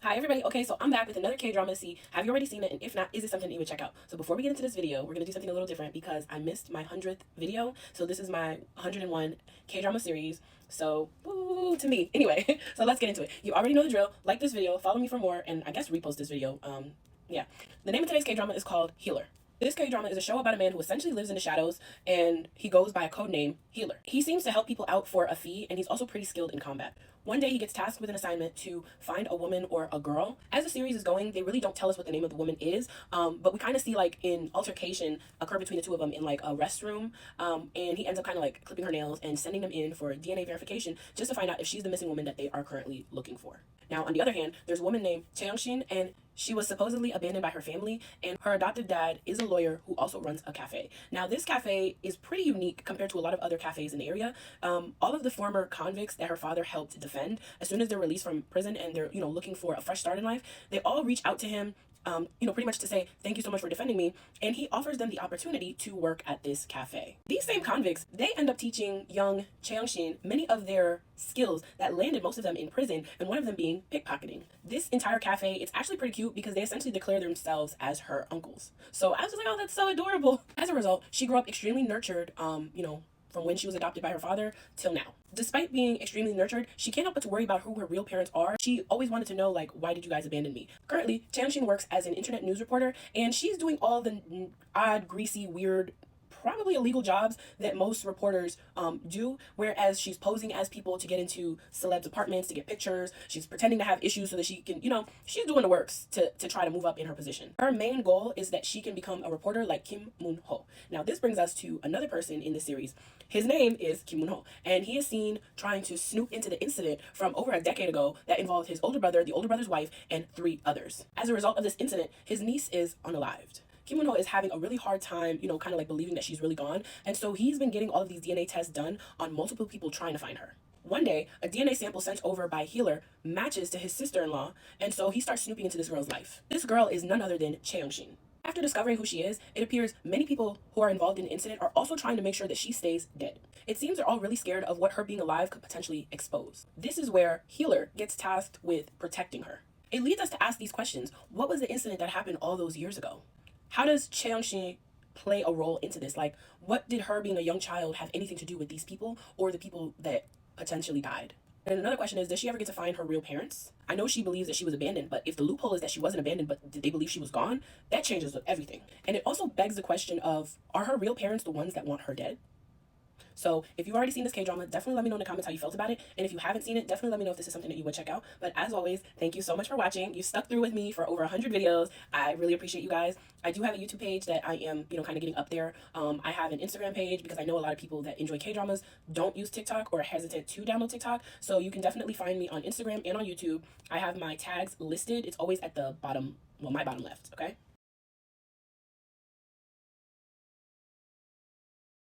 Hi everybody. Okay, so I'm back with another K-drama to see, have you already seen it? And if not, is it something that you would check out? So before we get into this video, we're going to do something a little different because I missed my 100th video. So this is my 101 K-drama series. So, woo to me. Anyway, so let's get into it. You already know the drill. Like this video, follow me for more, and I guess repost this video. Yeah. The name of today's K-drama is called Healer. This K-drama is a show about a man who essentially lives in the shadows, and he goes by a code name, Healer. He seems to help people out for a fee, and he's also pretty skilled in combat. One day he gets tasked with an assignment to find a woman or a girl. As the series is going, they really don't tell us what the name of the woman is, but we kind of see like an altercation occur between the two of them in like a restroom, and he ends up kind of like clipping her nails and sending them in for DNA verification just to find out if she's the missing woman that they are currently looking for. Now, on the other hand, there's a woman named Cheong-shin, and she was supposedly abandoned by her family, and her adopted dad is a lawyer who also runs a cafe. Now, this cafe is pretty unique compared to a lot of other cafes in the area. All of the former convicts that her father helped defend, as soon as they're released from prison and they're, looking for a fresh start in life, they all reach out to him, pretty much to say, thank you so much for defending me. And he offers them the opportunity to work at this cafe. These same convicts, they end up teaching young Cheong-shin many of their skills that landed most of them in prison, and one of them being pickpocketing. This entire cafe, it's actually pretty cute because they essentially declare themselves as her uncles. So I was just like, oh, that's so adorable. As a result, she grew up extremely nurtured, from when she was adopted by her father till now. Despite being extremely nurtured, she can't help but to worry about who her real parents are. She always wanted to know, like, why did you guys abandon me? Currently, Cheong-shin works as an internet news reporter, and she's doing all the odd, greasy, weird, probably illegal jobs that most reporters do, whereas she's posing as people to get into celebs' apartments to get pictures. She's pretending to have issues so that she can, she's doing the works to try to move up in her position. Her main goal is that she can become a reporter like Kim Moon-ho. Now, this brings us to another person in the series. His name is Kim Moon-ho, and he is seen trying to snoop into the incident from over a decade ago that involved his older brother, the older brother's wife, and 3 others. As a result of this incident, his niece is unalived. Kim Moon-ho is having a really hard time, kind of like believing that she's really gone. And so he's been getting all of these DNA tests done on multiple people trying to find her. One day, a DNA sample sent over by Healer matches to his sister-in-law, and so he starts snooping into this girl's life. This girl is none other than Cheong-shin. After discovering who she is, it appears many people who are involved in the incident are also trying to make sure that she stays dead. It seems they're all really scared of what her being alive could potentially expose. This is where Healer gets tasked with protecting her. It leads us to ask these questions. What was the incident that happened all those years ago? How does Cheong-shin play a role into this? Like, what did her being a young child have anything to do with these people or the people that potentially died? And another question is, does she ever get to find her real parents? I know she believes that she was abandoned, but if the loophole is that she wasn't abandoned, but did they believe she was gone? That changes everything. And it also begs the question of, are her real parents the ones that want her dead? So if you've already seen this K-drama, definitely let me know in the comments how you felt about it. And if you haven't seen it, definitely let me know if this is something that you would check out. But as always, thank you so much for watching. You stuck through with me for over 100 videos. I really appreciate you guys. I do have a YouTube page that I am, kind of getting up there. I have an Instagram page because I know a lot of people that enjoy K-dramas don't use TikTok or are hesitant to download TikTok. So you can definitely find me on Instagram and on YouTube. I have my tags listed. It's always at the bottom, well, my bottom left, okay?